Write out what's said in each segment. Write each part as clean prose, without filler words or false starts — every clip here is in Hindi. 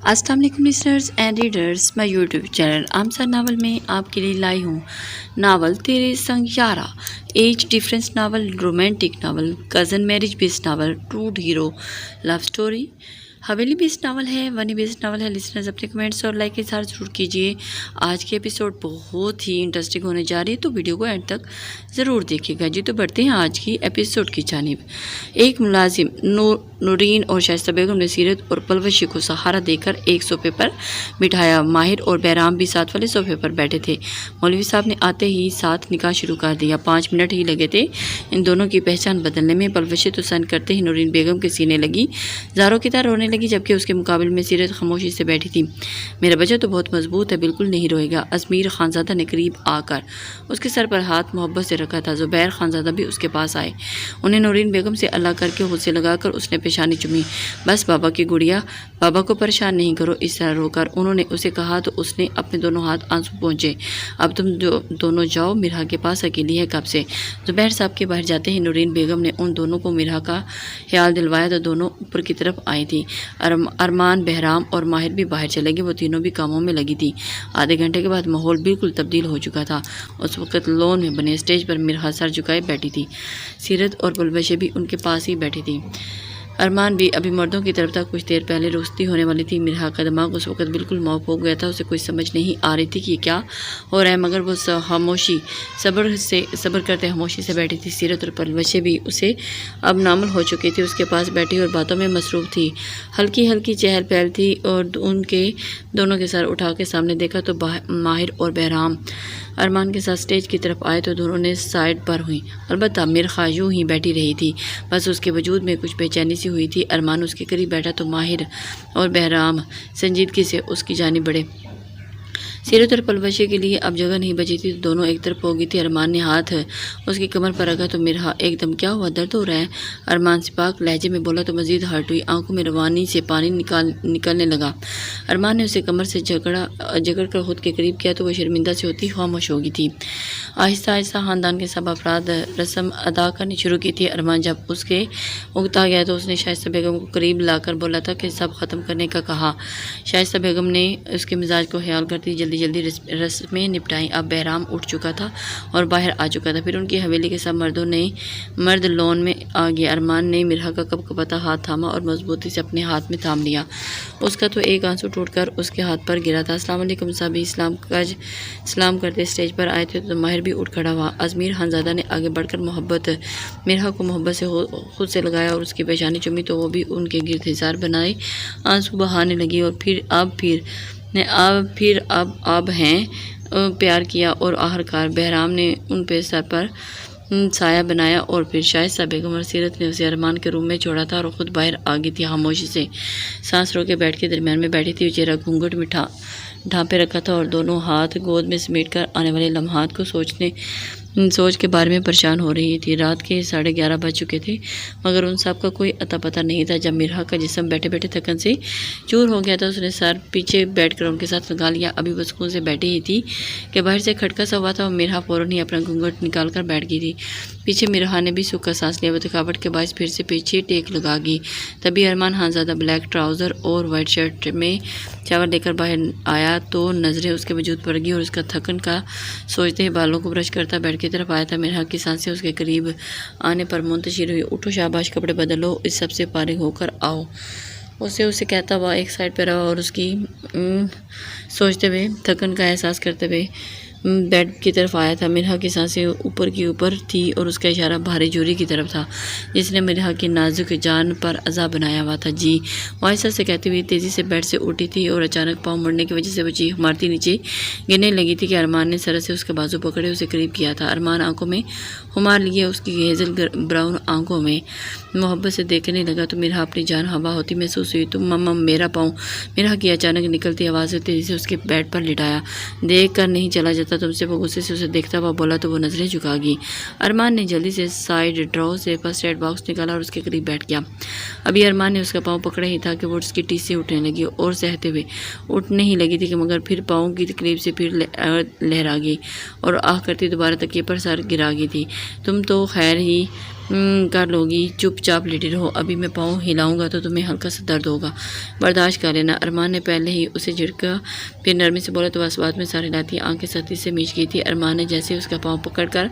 अस्सलाम वालेकुम listeners and readers, my YouTube channel आमसर नावल में आपके लिए लाई हूँ novel Tere Sang Yaara. Age difference novel, romantic novel, cousin marriage based novel, true hero love story, हवेली बेस्ड नावल है, वनी बेस्ड नावल है। लिसनर्स अपने कमेंट्स और लाइक के साथ ज़रूर कीजिए। आज के एपिसोड बहुत ही इंटरेस्टिंग होने जा रही है, तो वीडियो को एंड तक ज़रूर देखिएगा जी। तो बढ़ते हैं आज की एपिसोड की जानिब। एक मुलाजिम नूरीन और शाइस्ता बेगम ने सीरत और पलवशी को सहारा देकर एक सोफे पर बिठाया। माहिर और बैराम भी साथ वाले सोफे पर बैठे थे। मौलवी साहब ने आते ही साथ निकाह शुरू कर दिया। 5 मिनट ही लगे थे इन दोनों की पहचान बदलने में। पलवशी तो सन करते ही नूरीन बेगम के सीने लगी, ज़ारों की तरह रोने लगी, जबकि उसके मुकाबले में सीरत खामोशी से बैठी थी। मेरा बच्चा तो बहुत मजबूत है, बिल्कुल नहीं रोएगा। अजमीर खानजादा ने करीब आकर उसके सर पर हाथ मोहब्बत से रखा था। ज़ुबैर खानजादा भी उसके पास आए। उन्हें नूरीन बेगम से अल्लाह करके खुद से लगाकर उसने पेशानी चुमी। बस बाबा की गुड़िया, बाबा को परेशान नहीं करो, इस तरह रोकर उन्होंने उसे कहा तो उसने अपने दोनों हाथ आंसू पहुँचे। अब तुम दोनों जाओ, मिरहा के पास अकेली है कब से। ज़ुबैर साहब के बाहर जाते ही नूरीन बेगम ने उन दोनों को मिरहा का ख्याल दिलवाया तो दोनों ऊपर की तरफ आई थी। अरमान, बहराम और माहिर भी बाहर चले गए। वो तीनों भी कामों में लगी थी। आधे घंटे के बाद माहौल बिल्कुल तब्दील हो चुका था। उस वक्त लॉन में बने स्टेज पर मिरहा सर झुकाए बैठी थी। सीरत और पलवशी भी उनके पास ही बैठी थी। अरमान भी अभी मर्दों की तरफ था। कुछ देर पहले रुखसती होने वाली थी। मिरहा का दिमाग उस वक्त बिल्कुल मौफ हो गया था। उसे कुछ समझ नहीं आ रही थी कि क्या हो रहा है, मगर वो खामोशी सब्र करते खामोशी से बैठी थी। सीरत और पलवशी भी उसे अब नामुल हो चुकी थी। उसके पास बैठी और बातों में मसरूफ़ थी। हल्की हल्की चहल पहल थी और उनके दोनों के सर उठा के सामने देखा तो माहिर और बहराम अरमान के साथ स्टेज की तरफ आए तो दोनों ने साइड पर हुई। अलबत्ता मिरखा यूं ही बैठी रही थी, बस उसके वजूद में कुछ बेचैनी सी हुई थी। अरमान उसके करीब बैठा तो माहिर और बहराम संजीदगी से उसकी जानिब बढ़े। सीरत और पलवशी के लिए अब जगह नहीं बची थी तो दोनों एक तरफ हो गई थी। अरमान ने हाथ उसकी कमर पर रखा तो मिरहा एकदम, क्या हुआ, दर्द हो रहा है? अरमान सिपाक लहजे में बोला तो मजीद हर्ट हुई। आंखों में रवानी से पानी निकलने लगा। अरमान ने उसे कमर से जकड़ कर खुद के करीब किया तो वह शर्मिंदा से होती खामोश हो गई थी। आहिस्ता आहिस्ता ख़ानदान के सब अफराद रस्म अदा करनी शुरू की थी। अरमान जब उसके उगता गया तो उसने शाइस्ता बेगम को करीब लाकर बोला था कि सब ख़त्म करने का कहा। शाइस्ता बेगम ने उसके मिजाज को ख्याल करती जल्दी जल्दी रस्में निपटाई। अब बहराम उठ चुका था और बाहर आ चुका था। फिर उनकी हवेली के सब मर्द लॉन में आ गए। अरमान ने मिरहा का कपकपाता हाथ थामा और मजबूती से अपने हाथ में थाम लिया। उसका तो एक आंसू टूटकर उसके हाथ पर गिरा था। अस्सलाम वालेकुम साहब, सलाम करते स्टेज पर आए थे तो माहिर भी उठ खड़ा हुआ। अजमीर खानजादा ने आगे बढ़कर मिरहा को मोहब्बत से खुद से लगाया और उसकी पेशानी चुमी तो वो भी उनके गिर्द हिसार बनाए आंसू बहाने लगी। और अब हैं प्यार किया और आखिरकार बहराम ने उन पे सर पर साया बनाया। और फिर शाइस्ता बेगम और सीरत ने उसे अरमान के रूम में छोड़ा था और ख़ुद बाहर आ गई थी। खामोशी से सांस रोके बैठ के दरमियान में बैठी थी। चेहरा घूंघट में ढांपे रखा था और दोनों हाथ गोद में समेट कर आने वाले लम्हात को सोच के बारे में परेशान हो रही थी। रात के 11:30 बज चुके थे, मगर उन सब का कोई अता पता नहीं था। जब मिरहा का जिस्म बैठे बैठे थकन से चूर हो गया था उसने सर पीछे बैठकर उनके साथ लगा लिया। अभी वो सुकून से बैठी ही थी कि बाहर से खटका सा हुआ था और मिरहा फ़ौरन ही अपना घूंघट निकाल कर बैठ गई थी। पीछे मिरहा ने भी सूखा सांस लिया। वो थकावट के बायस फिर से पीछे टेक लगा गई। तभी अरमान खानजादा ब्लैक ट्राउज़र और वाइट शर्ट में चावल लेकर बाहर आया तो नज़रें उसके वजूद पर गई और उसका थकन का सोचते ही बालों को ब्रश करता बेड की तरफ आया था। मिरहा की सांसें उसके करीब आने पर मुंतशिर हुई। उठो शाबाश, कपड़े बदलो, इस सबसे फारिग होकर आओ, उसे कहता हुआ एक साइड पर रहा और उसकी सोचते हुए थकन का एहसास करते हुए बेड की तरफ आया था। मिरहा की सांसें ऊपर की ऊपर थी और उसका इशारा भारी जोरी की तरफ था जिसने मिरहा की नाजुक जान पर अज़ाब बनाया हुआ था। जी, वायसा से कहती हुई तेज़ी से बेड से उठी थी और अचानक पाँव मुड़ने की वजह से वो चीख मारती नीचे गिरने लगी थी कि अरमान ने सरस से उसके बाजू पकड़े उसे करीब किया था। अरमान आंखों में खुमार लिए उसकी हेज़ल ब्राउन आंखों में मोहब्बत से देखने लगा तो मिरहा अपनी जान हवा होती महसूस हुई। तुम मम्मा मेरा पाँव, मिरहा की अचानक निकलती आवाज़ से तेज़ी से उसके बेड पर लिटाया। देख कर नहीं चला जाता तुमसे, वो गुस्से से उसे देखता हुआ बोला तो वो नज़रें झुका गई। अरमान ने जल्दी से साइड ड्रॉ से फर्स्ट एड बॉक्स निकाला और उसके करीब बैठ गया। अभी अरमान ने उसका पाँव पकड़ा ही था कि वो उसकी टीसी उठने लगी और सहते हुए उठने ही लगी थी कि मगर फिर पाँव की तकलीफ से फिर लहरा गई और आह करती दोबारा तकिए पर सर गिरा गई थी। तुम तो खैर ही कर लोगी, चुपचाप लेटी रहो, अभी मैं पाँव हिलाऊंगा तो तुम्हें हल्का सा दर्द होगा, बर्दाश्त कर लेना। अरमान ने पहले ही उसे झिड़का, फिर नरमी से बोला तो बस बात में सारी लाती आंखें सख्ती से मीच गई थी। अरमान ने जैसे उसका पाँव पकड़कर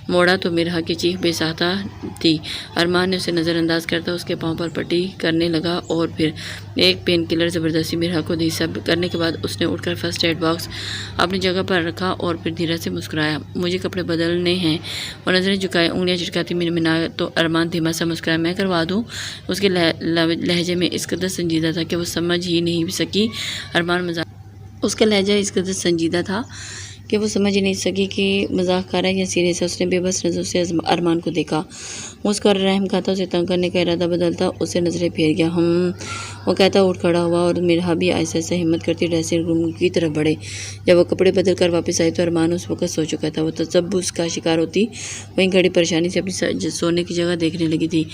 मोड़ा तो मिरहा की चीख बेसाता थी। अरमान ने उसे नज़रअंदाज करता उसके पाँव पर पट्टी करने लगा और फिर एक पेन किलर ज़बरदस्ती मिरहा को दी। सब करने के बाद उसने उठकर फर्स्ट एड बॉक्स अपनी जगह पर रखा और फिर धीरे से मुस्कुराया। मुझे कपड़े बदलने हैं और नज़रें झुकाए, उंगलियां झटकाती मिनमिना तो अरमान धीमा सा मुस्कुराया। मैं करवा दूँ? उसके लहजे में इस कदर संजीदा था कि वो समझ ही नहीं सकी अरमान मजाक उसका लहजा इस कदर संजीदा था कि वो समझ ही नहीं सकी कि मजाक कर रहा है या सीरियस है। उसने बेबस नज़रों से अरमान को देखा, उसका रहम खाता उसे तंग करने का इरादा बदलता उसे नज़रें फेर गया। वो कहता उठ खड़ा हुआ और मिरहा भी ऐसा ऐसा हिम्मत करती ड्रेसिंग रूम की तरफ बढ़े। जब वो कपड़े बदल कर वापस आई तो अरमान उस वक्त सो चुका था। वो तसब्बुस का शिकार होती वहीं घड़ी परेशानी से अपनी सोने की जगह देखने लगी थी।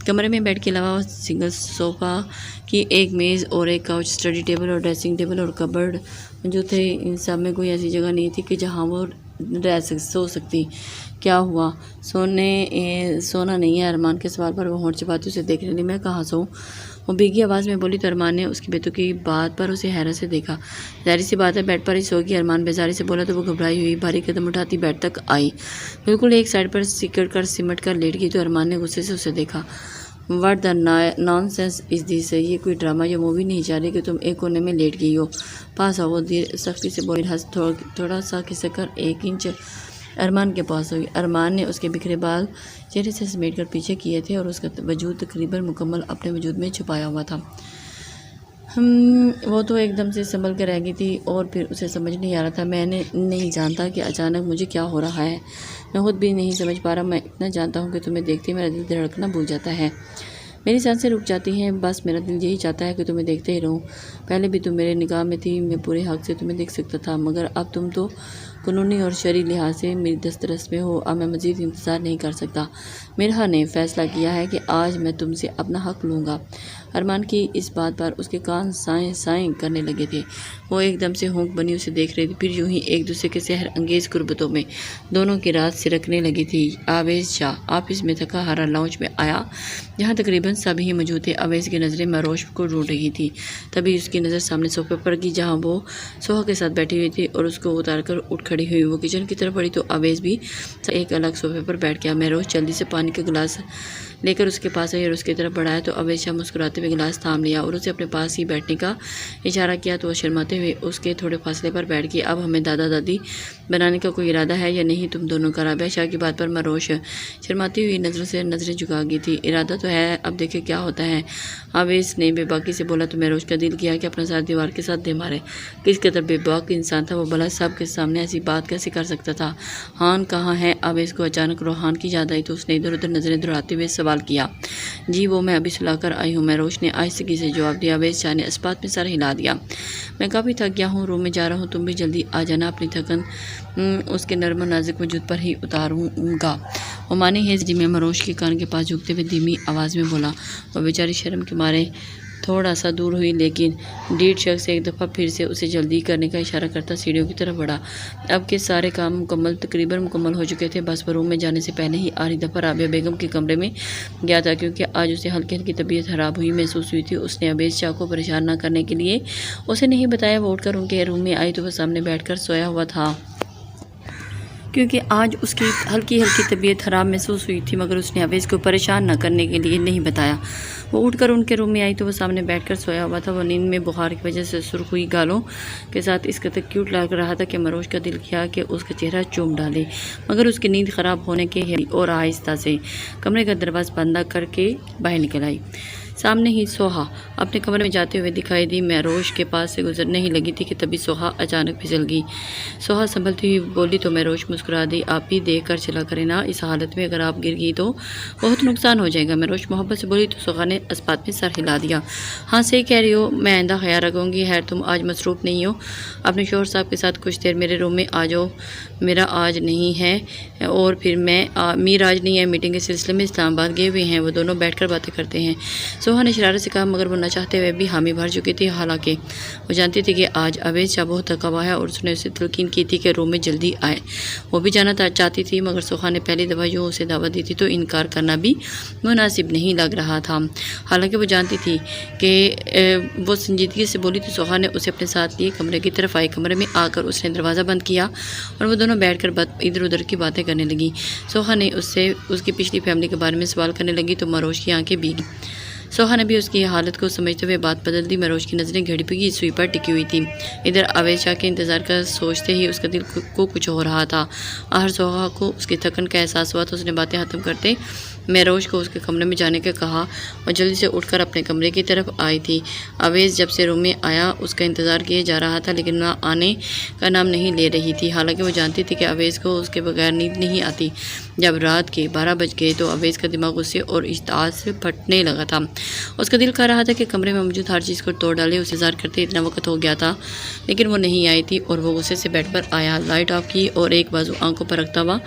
कमरे में बेड के अलावा सिंगल सोफ़ा की एक मेज़ और एक काउच, स्टडी टेबल और ड्रेसिंग टेबल और कबर्ड जो थे, इन सब में कोई ऐसी जगह नहीं थी कि जहाँ वो सो सकती। क्या हुआ? सोना नहीं है? अरमान के सवाल पर वो होंठ छिपाती उसे देखने लगी। मैं कहाँ सोऊं? वो भीगी आवाज़ में बोली तो अरमान ने उसकी बेतुकी बात पर उसे हैरत से देखा। जाहिर सी बात है बेड पर ही सोगी। अरमान बेजारी से बोला तो वो घबराई हुई भारी कदम उठाती बेड तक आई, बिल्कुल एक साइड पर सिमट कर लेट गई तो अरमान ने गुस्से से उसे देखा। What the nonsense is this? ये कोई ड्रामा या मूवी नहीं जा रही कि तुम एक कोने में लेट गई हो। पास आओ, सख्ती से बोली। हंस थोड़ा सा खिसक कर 1 इंच अरमान के पास हुई। अरमान ने उसके बिखरे बाल चेहरे से समेट कर पीछे किए थे और उसका वजूद तकरीबन मुकम्मल अपने वजूद में छुपाया हुआ था। वो तो एकदम से संभल कर रह गई थी और फिर उसे समझ नहीं आ रहा था। मैंने नहीं जानता कि अचानक मुझे क्या हो रहा है, मैं खुद भी नहीं समझ पा रहा। मैं इतना जानता हूँ कि तुम्हें देखते ही मेरा दिल धड़कना भूल जाता है, मेरी सांसें रुक जाती हैं। बस मेरा दिल यही चाहता है कि तुम्हें देखते ही रहूं। पहले भी तुम मेरे निगाह में थी, मैं पूरे हक से तुम्हें देख सकता था, मगर अब तुम तो कानूनी और शरई लिहाज से मेरी दस्तरस में हो। अब मैं मज़ीद इंतज़ार नहीं कर सकता। मिरहा ने फैसला किया है कि आज मैं तुमसे अपना हक लूँगा। अरमान की इस बात पर उसके कान साएं साएं करने लगे थे। वो एकदम से होंक बनी उसे देख रही थी, फिर यूं ही एक दूसरे के सहर अंगेज़ कुर्बतों में दोनों की रात सिरकने लगी थी। आवेज़ शाह ऑफिस में थका हारा लाउंज में आया, जहाँ तकरीबन सभी मौजूद थे। अवैस की नज़रें मरोश को ढूंढ रही थी, तभी उसकी नज़र सामने सोफे पर गई जहाँ वो सोहा के साथ बैठी हुई थी और उसको उतार कर उठ खड़ी हुई। वो किचन की तरफ बढ़ी तो अवैस भी एक अलग सोफे पर बैठ गया। मरोश जल्दी से पानी का गिलास लेकर उसके पास आई और उसकी तरफ बढ़ाया तो अवैस शाह मुस्कुराते हुए गिलास थाम लिया और उसे अपने पास ही बैठने का इशारा किया तो वह शर्माते हुए उसके थोड़े फासले पर बैठ गई। अब हमें दादा दादी बनाने का कोई इरादा है या नहीं तुम दोनों का? राबिया शाह की बात पर मरोश शर्माती हुई नज़रों से नज़रें झुका गई थी। इरादा तो है, अब देखे क्या होता है। अवैस ने बेबाकी से बोला तो मरोश का दिल किया कि अपना साथ दीवार के साथ दे मारे। किस कदर बेबाक इंसान था वो, भला सब के सामने ऐसी बात कैसे कर सकता था। हान कहाँ है? अवैस को अचानक रोहान की याद आई तो उसने इधर उधर नज़रें दौड़ाते हुए सवाल किया। जी वो मैं अभी सुलाकर आई हूँ, मरोश ने आहिस्तगी से जवाब दिया। अवैस शाह ने इस्पात में सर हिला दिया। मैं काफ़ी थक गया हूँ, रूम में जा रहा हूँ, तुम भी जल्दी आ जाना। अपनी थकन उसके नर्म नाजुक वजूद पर ही उतारूँगा। वो मानी है जी में मरोश के कान के पास झुकते हुए धीमी आवाज़ में बोला। वह बेचारी शर्म के मारे थोड़ा सा दूर हुई, लेकिन डीड शख्स एक दफ़ा फिर से उसे जल्दी करने का इशारा करता सीढ़ियों की तरफ बढ़ा। अब के सारे काम तकरीबन मुकम्मल हो चुके थे। बस वो रूम में जाने से पहले ही आखिरी दफ़ा राबिया बेगम के कमरे में गया था, क्योंकि आज उसे हल्की हल्की तबीयत खराब हुई महसूस हुई थी। उसने अवैस शाह को परेशान न करने के लिए उसे नहीं बताया। वो उठकर उनके रूम में आई तो वह सामने बैठकर सोया हुआ था, क्योंकि आज उसकी हल्की हल्की तबीयत ख़राब महसूस हुई थी, मगर उसने अवैस को परेशान न करने के लिए नहीं बताया। वो उठकर उनके रूम में आई तो वो सामने बैठकर सोया हुआ था। वो नींद में बुखार की वजह से सुर्ख हुई गालों के साथ इस कदर क्यूट लग रहा था कि मरोश का दिल किया कि उसका चेहरा चूम डाले, मगर उसकी नींद ख़राब होने के और आहिस्ता से कमरे का दरवाज़ा बंद करके बाहर निकल आई। सामने ही सोहा अपने कमरे में जाते हुए दिखाई दी। मरोश के पास से गुजरने ही लगी थी कि तभी सोहा अचानक फिसल गई। सोहा संभलती हुई बोली तो मरोश मुस्कुरा दी। आप भी देख कर चला करें ना, इस हालत में अगर आप गिर गई तो बहुत नुकसान हो जाएगा। मरोश मोहब्बत से बोली तो सोहा ने इस्पात में सर हिला दिया। हाँ सही कह रही हो, मैं आइंदा ख्याल रखूँगी। खैर तुम आज मसरूफ़ नहीं हो, अपने शोहर साहब के साथ कुछ देर मेरे रूम में आ जाओ। मेरा आज नहीं है और फिर मीर आज नहीं है, मीटिंग के सिलसिले में इस्लामाबाद गए हुए हैं। वो दोनों बैठ कर बातें करते हैं। सोहा ने शरारत से कहा, मगर वो न चाहते हुए भी हामी भर चुकी थी। हालांकि वो जानती थी कि आज अवैध शाह बहुत थका हुआ है और उसने उसे तलकीन की थी कि रूम में जल्दी आए। वो भी जाना चाहती थी, मगर सोहा ने पहली दफ़ा यूँ उसे दावत दी थी तो इनकार करना भी मुनासिब नहीं लग रहा था। हालांकि वो जानती थी कि वो संजीदगी से बोली तो सोहा ने उसे अपने साथ लिए कमरे की तरफ आई। कमरे में आकर उसने दरवाज़ा बंद किया और वो दोनों बैठकर इधर उधर की बातें करने लगी। सोहा ने उससे उसकी पिछली फैमिली के बारे में सवाल करने लगी तो मरोज की आंखें भीगी। सोहा ने भी उसकी हालत को समझते हुए बात बदल दी। मरोज की नज़रें घड़ी की सुई पर टिकी हुई थी। इधर अवैध शाह के इंतज़ार का सोचते ही उसका दिल को कुछ हो रहा था। आहर सोहा को उसकी थकन का एहसास हुआ तो उसने बातें ख़त्म करते मरोज को उसके कमरे में जाने का कहा और जल्दी से उठकर अपने कमरे की तरफ आई थी। अवैध जब से रूम में आया उसका इंतज़ार किया जा रहा था, लेकिन वह आने का नाम नहीं ले रही थी। हालांकि वो जानती थी कि अवैध को उसके बगैर नींद नहीं आती। जब रात के 12 बज गए तो अवैध का दिमाग गुस्से और इश्ताल से फटने लगा था। उसका दिल कह रहा था कि कमरे में मौजूद हर चीज़ को तोड़ डाले। उसे इंतज़ार करते इतना वक्त हो गया था, लेकिन वो नहीं आई थी और वो गुस्से से बेड पर आया, लाइट ऑफ की और एक बाजू आंखों पर रखता हुआ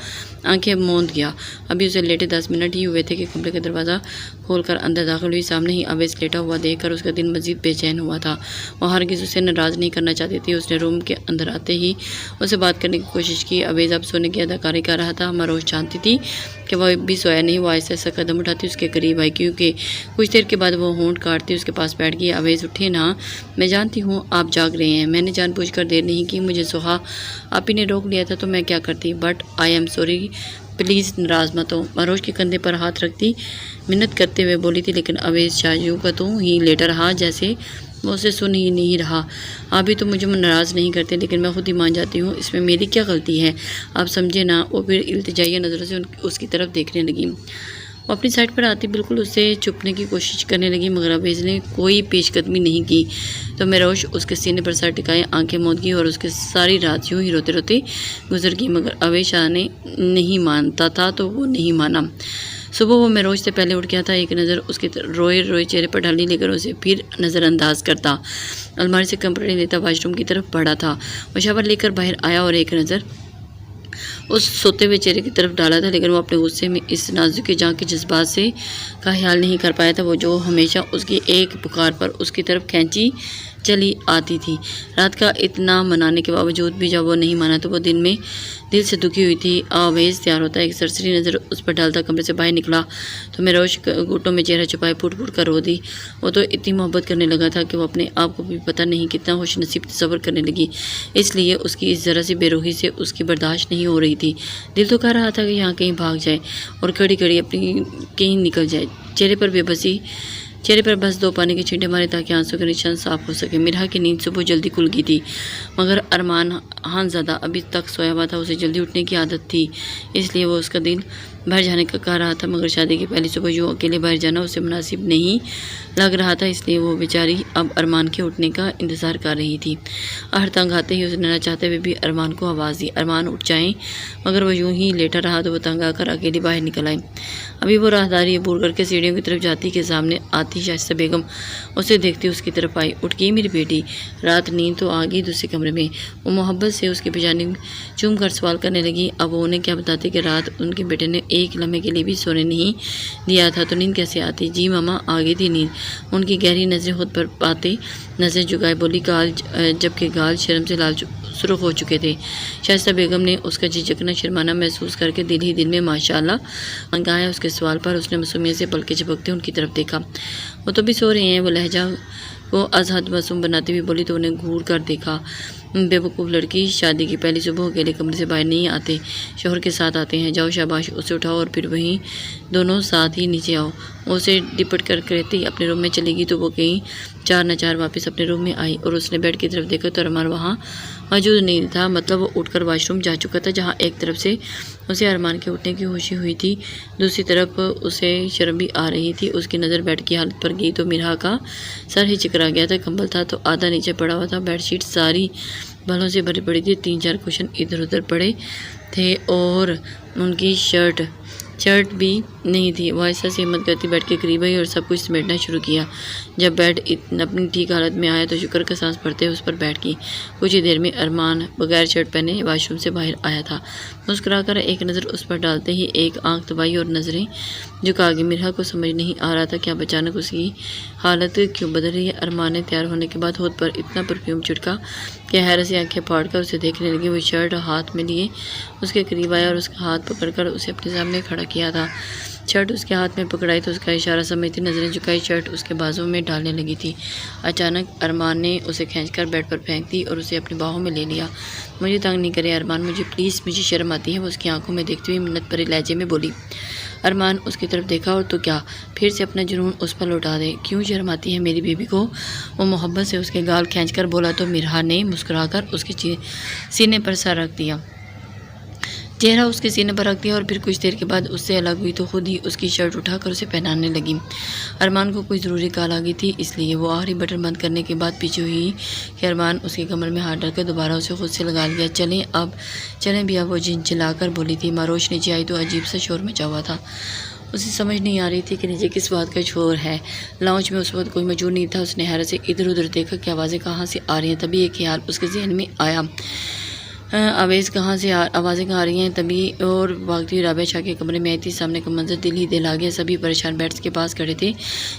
आंखें मूंद गया। अभी उसे लेटे 10 मिनट ही हुए थे कि कमरे का दरवाज़ा खोलकर अंदर दाखिल हुई। सामने ही अवैध लेटा हुआ देखकर उसका दिल मजीद बेचैन हुआ था। वो हरगिज़ उसे नाराज़ नहीं करना चाहती थी। उसने रूम के अंदर आते ही उसे बात करने की कोशिश की। अवैध अब सोने की अदाकारी कर रहा था। मरोज जानती थी कि वह भी सोया नहीं। वो ऐसा ऐसा कदम उठाती उसके करीब आई, क्योंकि कुछ देर के बाद वो होंठ काटती उसके पास बैठ गई। अवैध उठे ना, मैं जानती हूँ आप जाग रहे हैं। मैंने जानबूझकर देर नहीं की। मुझे सोहा आप ही ने रोक लिया था तो मैं क्या करती, but I am sorry, please नाराज़ मत हो। मरोज के कंधे पर हाथ रखती मिन्नत करते हुए बोली थी, लेकिन अवैध शाह यूँ का तू ही लेटा रहा जैसे वो उसे सुन ही नहीं रहा। आप भी तो मुझे नाराज़ नहीं करते, लेकिन मैं खुद ही मान जाती हूँ, इसमें मेरी क्या गलती है, आप समझे ना। वो फिर इल्तिजाइया नज़रों से उसकी तरफ देखने लगी। वो अपनी साइड पर आती बिल्कुल उसे चुपने की कोशिश करने लगी, मगर अवैध ने कोई पेशकदमी नहीं की। तो मरोज उसके सीने पर सर टिकाए आंखें मूंद गई और उसके सारी रात यूँ ही रोते रोते गुजर गई। मगर अवैध शाह ने नहीं मानता था तो वो नहीं माना। सुबह वो मरोज से पहले उठ गया था। एक नज़र उसके रोए रोए चेहरे पर डाली, लेकर उसे फिर नज़रअंदाज करता अलमारी से कपड़े लेता वाशरूम की तरफ बढ़ा था। वो शावर लेकर बाहर आया और एक नज़र उस सोते हुए चेहरे की तरफ डाला था, लेकिन वो अपने गुस्से में इस नाजुक जान के जज्बात से का ख्याल नहीं कर पाया था। वो जो हमेशा उसकी एक पुकार पर उसकी तरफ खींची चली आती थी। रात का इतना मनाने के बावजूद भी जब वो नहीं माना तो वो दिल से दुखी हुई थी। अवैध तैयार होता एक सरसरी नज़र उस पर डालता कमरे से बाहर निकला तो मरोज घुटनों में चेहरा छुपाए फूट फूट कर रो दी। वो तो इतनी मोहब्बत करने लगा था कि वो अपने आप को भी पता नहीं कितना खुश नसीब तस्वर करने लगी। इसलिए उसकी इस ज़रा सी बेरूही से उसकी बर्दाश्त नहीं हो रही थी। दिल तो कह रहा था कि यहाँ कहीं भाग जाए और कड़ी कड़ी अपनी कहीं निकल जाए। चेहरे पर बस 2 पानी के छींटे मारे ताकि आंसू के निशान साफ हो सके। मिरहा की नींद सुबह जल्दी खुल गई थी, मगर अरमान हानज़ादा अभी तक सोया हुआ था। उसे जल्दी उठने की आदत थी, इसलिए वो उसका दिल बाहर जाने का कह रहा था, मगर शादी की पहली सुबह यूँ अकेले बाहर जाना उसे मुनासिब नहीं लग रहा था। इसलिए वो बेचारी अब अरमान के उठने का इंतज़ार कर रही थी। आहर तंग आते ही उसने न चाहते हुए भी अरमान को आवाज़ दी, अरमान उठ जाएं, मगर वो यूँ ही लेटा रहा तो वो तंग आकर अकेली बाहर निकल आई। अभी वो राहदारी अबूर करके सीढ़ियों की तरफ जाती के सामने आती शाइस्ता बेगम उसे देखती उसकी तरफ आई। उठ गई मेरी बेटी, रात नींद तो आ गई दूसरे कमरे में। वो मोहब्बत से उसकी पिजानी चूम कर सवाल करने लगी। अब वो उन्हें क्या बताती कि रात उनके बेटे ने एक लम्हे के लिए भी सोने नहीं दिया था, तो नींद कैसे आती। जी मामा, आ गई थी नींद। उनकी गहरी नज़रें खुद पर पाते नज़र झुकाए बोली, जबकि गाल शर्म से लाल सुर्ख हो चुके थे। शाइस्ता बेगम ने उसका झिझकना शर्माना महसूस करके दिल ही दिल में माशाअल्लाह गाया। उसके सवाल पर उसने मासूमियत से पलके झपकते उनकी तरफ देखा। वो तो भी सो रहे हैं। वो लहजा को अजहद मासूम बनाती हुई बोली तो उन्हें घूर कर देखा। बेवकूफ़ लड़की, शादी की पहली सुबह अकेले कमरे से बाहर नहीं आते, शोहर के साथ आते हैं। जाओ शाबाश, उसे उठाओ और फिर वहीं दोनों साथ ही नीचे आओ। उसे डिपट कर कहती अपने रूम में चलेगी तो वो कहीं 4 न 4 वापस अपने रूम में आई और उसने बेड की तरफ देखा तो अरमान वहाँ मौजूद नहीं था। मतलब वो उठकर वॉशरूम जा चुका था, जहाँ एक तरफ से उसे अरमान के उठने की खुशी हुई थी, दूसरी तरफ उसे शर्म भी आ रही थी। उसकी नज़र बेड की हालत पर गई तो मिरहा का सर ही चिकरा गया था। कंबल था तो आधा नीचे पड़ा हुआ था। बेडशीट सारी बालों से भरी पड़ी थी। 3-4 कुशन इधर उधर पड़े थे और उनकी शर्ट शर्ट भी नहीं थी। वो ऐसा से हिम्मत करती बेड के करीब आई और सब कुछ समेटना शुरू किया। जब बेड अपनी ठीक हालत में आया तो शुक्र का सांस पड़ते उस पर बैठ गई। कुछ ही देर में अरमान बगैर शर्ट पहने वाशरूम से बाहर आया था। मुस्कुराकर एक नज़र उस पर डालते ही एक आंख दबाई और नज़रें झुका गई। मिरहा को समझ नहीं आ रहा था कि अब अचानक उसकी हालत क्यों बदल रही है। अरमान ने तैयार होने के बाद होठ पर इतना परफ्यूम छिड़का कि हैरत से आंखें फाड़कर उसे देखने लगी। वो शर्ट हाथ में लिए उसके करीब आया और उसका हाथ पकड़कर उसे अपने सामने खड़ा किया था। शर्ट उसके हाथ में पकड़ाई तो उसका इशारा समझती नज़रें झुकाई शर्ट उसके बाजू में डालने लगी थी। अचानक अरमान ने उसे खींचकर बेड पर फेंक दी और उसे अपनी बाहों में ले लिया। मुझे तंग नहीं करे अरमान, मुझे प्लीज़, मुझे शर्म आती है। वो उसकी आंखों में देखती हुई मिन्नत भरे लहजे में बोली। अरमान उसकी तरफ देखा और तो क्या फिर से अपना जुनून उस पर लौटा दे। क्यों शर्म आती है मेरी बीबी को? वो मोहब्बत से उसके गाल खींचकर बोला तो मिरहा ने मुस्कुराकर उसके सीने पर सर रख दिया, चेहरा उसके सीने पर रख दिया और फिर कुछ देर के बाद उससे अलग हुई तो खुद ही उसकी शर्ट उठाकर उसे पहनाने लगी। अरमान को कोई ज़रूरी कॉल आ गई थी, इसलिए वो आखिरी बटन बंद करने के बाद पीछे हुई कि अरमान उसके कमर में हाथ डालकर दोबारा उसे खुद से लगा लिया। चलें भी अब, वो चिल्लाकर बोली थी। मारोश नीचे आई तो अजीब सा शोर मचा हुआ था। उसे समझ नहीं आ रही थी कि नीचे किस बात का शोर है। लाउंज में उस वक्त कोई मौजूद नहीं था। उसने हैरत से इधर उधर देखा कि आवाज़ें कहाँ से आ रही हैं। तभी एक ख्याल उसके जहन में आया, आवाज़ें कहाँ आ रही हैं। तभी और भागती हुई राबिया शाह के कमरे में आई थी। सामने का मंजर दिल ही दिल आ गया। सभी परेशान बेड्स के पास खड़े थे,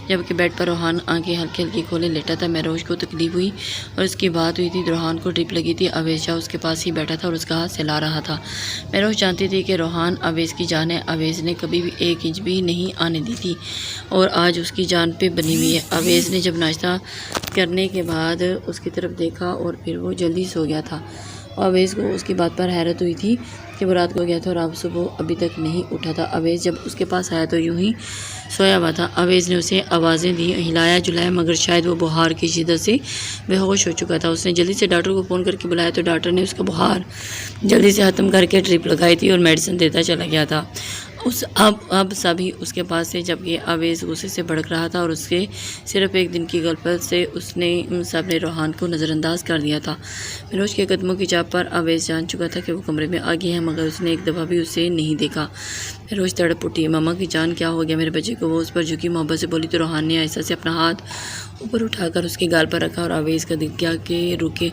जबकि बेड पर रोहान आंखें हल्की हल्की खोले लेटा था। महरोज को तकलीफ हुई और उसकी बात हुई थी। रोहान को ड्रिप लगी थी। अवेश शाह उसके पास ही बैठा था और उसका हाथ सहला रहा था। महरोज जानती थी कि रोहान अवेश की जान है। अवेश ने कभी भी 1 इंच भी नहीं आने दी थी और आज उसकी जान पे बनी हुई है। अवेश ने जब नाश्ता करने के बाद उसकी तरफ देखा और फिर वो जल्दी सो गया था। अवेश को उसकी बात पर हैरत हुई थी कि वो रात को गया था और अब सुबह अभी तक नहीं उठा था। अवेश जब उसके पास आया तो यूं ही सोया हुआ था। अवेश ने उसे आवाज़ें दी, हिलाया जुलाया, मगर शायद वो बुखार की शिद्दत से बेहोश हो चुका था। उसने जल्दी से डॉक्टर को फ़ोन करके बुलाया तो डॉक्टर ने उसका बुखार जल्दी से ख़त्म करके ड्रिप लगाई थी और मेडिसिन देता चला गया था। अब सभी उसके पास से, जबकि अवेश गुस्से से भड़क रहा था और उसके सिर्फ एक दिन की गलफत से उसने सब ने रोहान को नज़रअंदाज कर दिया था। फिरोज के कदमों की चाप पर अवेश जान चुका था कि वो कमरे में आ गया है, मगर उसने एक दफ़ा भी उसे नहीं देखा। फिरोज तड़प उठी, मामा की जान क्या हो गया मेरे बच्चे को? वो उस पर झुकी मोहब्बत से बोली तो रोहान ने ऐसा से अपना हाथ ऊपर उठाकर उसके गाल पर रखा और अवेश का दिल क्या के रुके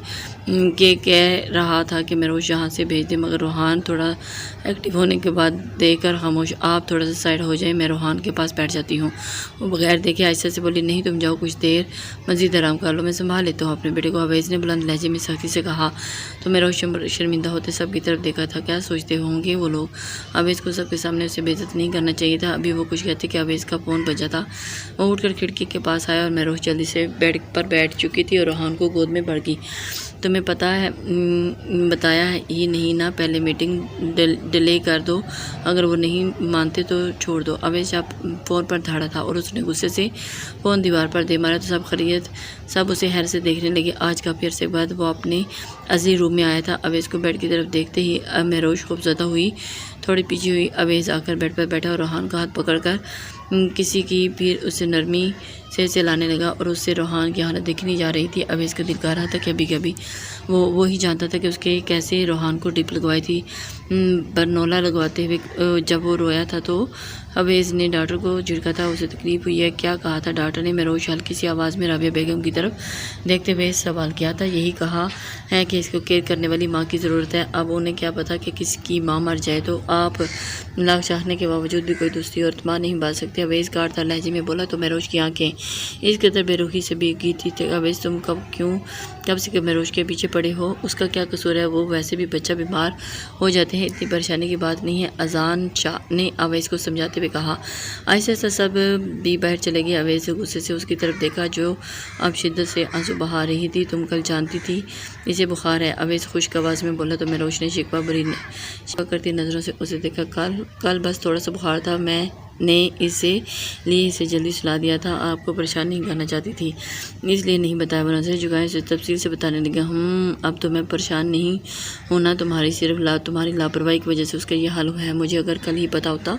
के कह रहा था कि मेरोज यहाँ से भेज दे, मगर रोहान थोड़ा एक्टिव होने के बाद देखकर खामोश, आप थोड़ा सा साइड हो जाए, मैं रोहान के पास बैठ जाती हूँ। वो बगैर देखे ऐसा से बोली, नहीं तुम जाओ, कुछ देर मज़ीद आराम कर लो, मैं संभाल लेता हूँ अपने बेटे को। अवेश ने बुलंद लहजे में सख्ती से कहा तो मेरोज शर्मिंदा होते सबकी तरफ देखा था। क्या सोचते होंगे वो लोग? अवेश को सबके सामने उसे बेइज्जत नहीं करना चाहिए था। अभी वो कुछ कहते कि अवेश का फ़ोन बजा था। वो उठकर खिड़की के पास आया और मेरोज जल्दी से बेड पर बैठ चुकी थी और रोहान को गोद में भर गई। तुम्हें पता है बताया है ही नहीं ना, पहले मीटिंग डिले कर दो, अगर वो नहीं मानते तो छोड़ दो। अवेश आप फ़ोन पर धाड़ा था और उसने गुस्से से फ़ोन दीवार पर दे मारा तो सब उसे हैर से देखने लगे। आज काफ़ी अरसे बाद वो अपने अजीज रूम में आया था। अवेश को बेड की तरफ देखते ही महरोज खौफज़दा हुई, थोड़ी पीछे हुई। अवेश आकर बेड पर बैठा और रोहान का हाथ पकड़कर किसी की फिर उसे नरमी से चलाने लगा और उससे रोहान की हालत देखनी जा रही थी। अवेश का दिल कह रहा था कि अभी कभी वो ही जानता था कि उसके कैसे रोहान को ड्रिप लगवाई थी। बरनोला लगवाते हुए जब वो रोया था तो अवेश ने डॉक्टर को झिड़का था, उसे तकलीफ हुई है। क्या कहा था डॉक्टर ने? महरोज हल्की सी आवाज़ में राबिया बेगम की तरफ देखते हुए सवाल किया था। यही कहा है कि इसको केयर करने वाली माँ की ज़रूरत है। अब उन्हें क्या पता कि किसकी माँ मर जाए तो आप लाख चाहने के बावजूद भी कोई दूसरी औरत माँ नहीं बात सकती। अवेश गाढ़ लहजे में बोला तो महरोज की आंखें इस कदर बेरुखी से भीग गई थी। अवेश तुम कब से महरोज के पीछे पड़े हो? उसका क्या कसूर है? वो वैसे भी बच्चा बीमार हो जाते हैं, इतनी परेशानी की बात नहीं है। अजान शाह ने अवेश को समझाते हुए कहा। ऐसे ऐसा सब भी बाहर चले गए। अवेश गुस्से से उसकी तरफ देखा जो अब शिद्दत से आंसू बहा रही थी। तुम कल जानती थी इसे बुखार है? अवेश खुश्क आवाज़ में बोला तो महरोज ने शिकवा करती नज़रों से उसे देखा। कल बस थोड़ा सा बुखार था, मैंने इसे जल्दी सुला दिया था। आपको परेशान नहीं करना चाहती थी इसलिए नहीं बताया। वो नजरें झुकाए से तफसील से बताने लगा। अब तो मैं परेशान नहीं हूँ ना, तुम्हारी लापरवाही की वजह से उसका ये हाल हुआ है। मुझे अगर कल ही पता होता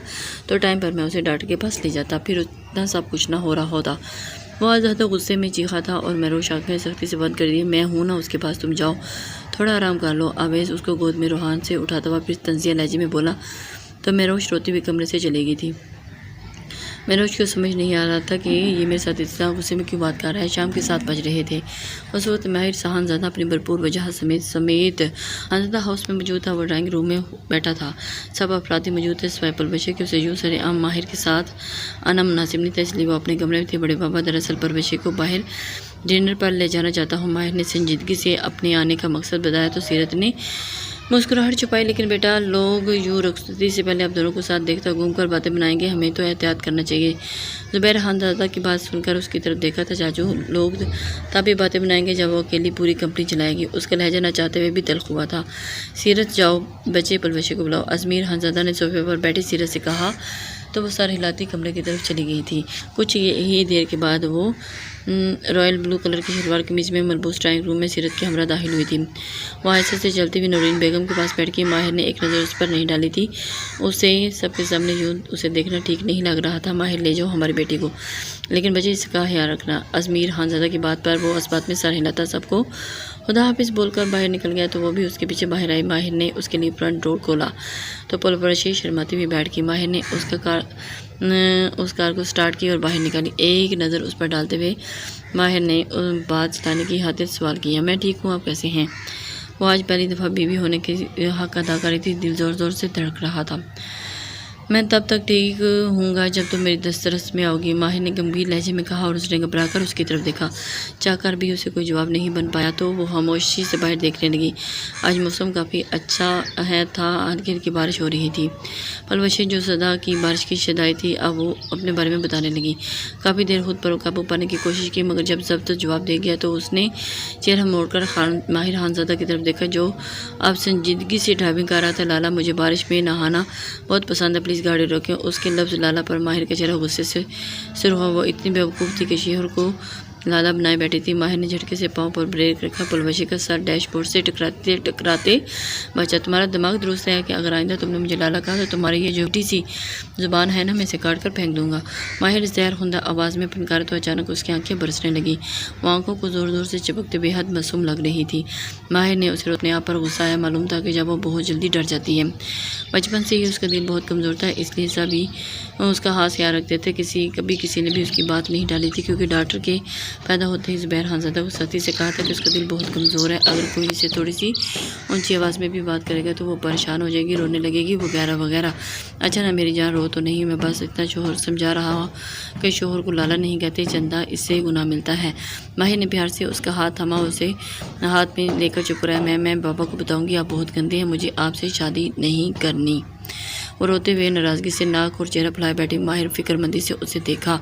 तो टाइम पर मैं उसे डॉक्टर के पास ले जाता, फिर उतना सब कुछ ना हो रहा होता। वो आज ज़्यादा गुस्से में चीखा था और महरोज आंखें सख्ती से बंद कर दी। मैं हूँ ना उसके पास, तुम जाओ थोड़ा आराम कर लो। अवेश उसको गोद में रोहान से उठाता हुआ फिर तंजिया लहजे में बोला तो महरोश रोती हुई कमरे से चली गई थी। महरोश को समझ नहीं आ रहा था कि ये मेरे साथ इतना गुस्से में क्यों बात कर रहा है। शाम के 7 बज रहे थे। उस वक्त माहिर हंज़ादा अपनी भरपूर वजह समेत हंज़ादा हाउस में मौजूद था। वो ड्राइंग रूम में बैठा था। सब अफराद मौजूद थे सिवाय परवशे के। उसे यूँ सरेआम माहिर के साथ आना मुनासिब नहीं था, इसलिए वो अपने कमरे में थे। बड़े बाबा दरअसल परवशे को बाहर डिनर पर ले जाना चाहता हूँ। माहिर ने संजीदगी से अपने आने का मकसद बताया तो सीरत ने मुस्कुराहट छुपाई। लेकिन बेटा, लोग यूँ रुखसती से पहले आप दोनों को साथ देखकर घूमकर बातें बनाएंगे, हमें तो एहतियात करना चाहिए। ज़ुबैर हंज़ादा की बात सुनकर उसकी तरफ देखा था। चाचू, लोग तभी बातें बनाएंगे जब वो अकेली पूरी कंपनी चलाएगी। उसका लहजा न चाहते हुए भी तल्ख हुआ था। सीरत, जाओ बच्चे परवशे को बुलाओ। अज़मीर हंज़ादा ने सोफे पर बैठी सीरत से कहा तो वो सर हिलाती कमरे की तरफ चली गई थी। कुछ ही देर के बाद वो रॉयल ब्लू कलर की शलवार कमीज़ में मलबूस ड्राइंग रूम में सीरत के हमरा दाखिल हुई थी। वो आहिस्ते से चलती हुई नूरीन बेगम के पास बैठ के माहिर ने एक नज़र उस पर नहीं डाली थी। उसे सबके सामने यूँ उसे देखना ठीक नहीं लग रहा था। माहिर, ले जाओ हमारी बेटी को, लेकिन बच्चे इसका ख्याल रखना। अज़मीर हंज़ादा की बात पर वो इस बात में सर हिलाता सबको खुदा हाफिज़ बोलकर बाहर निकल गया तो वो भी उसके पीछे बाहर आई। माहिर ने उसके लिए फ्रंट डोर खोला तो परवशे शर्माती हुई बैठ गई। माहिर ने उस कार को स्टार्ट की और बाहर निकाली। एक नज़र उस पर डालते हुए माहिर ने बात चलाने की खातिर सवाल किया, मैं ठीक हूँ, आप कैसे हैं? वो आज पहली दफ़ा बीवी होने के हक़ अदा कर रही थी। दिल ज़ोर ज़ोर से धड़क रहा था। मैं तब तक ठीक हूँगा जब तुम मेरी दस्तरस में आओगी, माहिर ने गंभीर लहजे में कहा और उसने घबराकर उसकी तरफ देखा। चाहकर भी उसे कोई जवाब नहीं बन पाया तो वो खामोशी से बाहर देखने लगी। आज मौसम काफ़ी अच्छा था। हल्की हल्की बारिश हो रही थी। परवशे जो सदा की बारिश की शदाई थी, अब वो अपने बारे में बताने लगी। काफ़ी देर खुद पर काबू पाने की कोशिश की, मगर जब ज़ब्त जवाब दे गया तो उसने चेहरा मोड़कर माहिर हंज़ादा की तरफ देखा जो अब संजीदगी से ड्राइविंग कर रहा था। लाला, मुझे बारिश में नहाना बहुत पसंद है, प्लीज़ गाड़ी रोकें। उसके लफ्ज़ लाला पर माहिर का चेहरा गुस्से से शुरू हुआ। वो इतनी बेवकूफ़ थी कि शोहर को लाला बनाए बैठी थी। माहिर ने झटके से पाँव पर ब्रेक रखा। परवशे का सर डैशबोर्ड से टकराते बचा। तुम्हारा दिमाग दुरुस्त है कि अगर आइंदा तुमने मुझे लाला कहा तो तुम्हारी ये झूठी सी ज़ुबान है ना, मैं इसे काट कर फेंक दूंगा। माहिर ज़हर खुंदा आवाज़ में फनकारा तो अचानक उसकी आंखें बरसने लगी। वो आंखों को ज़ोर ज़ोर से चिपकते बेहद मासूम लग रही थी। माहिर ने उसे अपने आप पर गुस्सा आया। मालूम था कि जब वो बहुत जल्दी डर जाती है। बचपन से ही उसका दिल बहुत कमज़ोर था, इसलिए सभी उसका खास ख्याल रखते थे। कभी किसी ने भी उसकी बात नहीं डाली थी, क्योंकि डॉक्टर के पैदा होते ही ज़ुबैर हंज़ादा को सख्ती से कहा था कि उसका दिल बहुत कमज़ोर है। अगर कोई इसे थोड़ी सी ऊंची आवाज़ में भी बात करेगा तो वो परेशान हो जाएगी, रोने लगेगी वगैरह वगैरह। अच्छा ना मेरी जान, रो तो नहीं, मैं बस इतना शोहर समझा रहा हूँ कि शोहर को लाला नहीं कहते, चंदा इससे गुनाह मिलता है। माहिर ने प्यार से उसका हाथ थमा, उसे हाथ में लेकर चुप रहा। मैं बाबा को बताऊँगी, आप बहुत गंदे हैं, मुझे आपसे शादी नहीं करनी। वो रोते हुए नाराज़गी से नाक और चेहरा फैलाए बैठी। माहिर फिक्रमंदी से उसे देखा।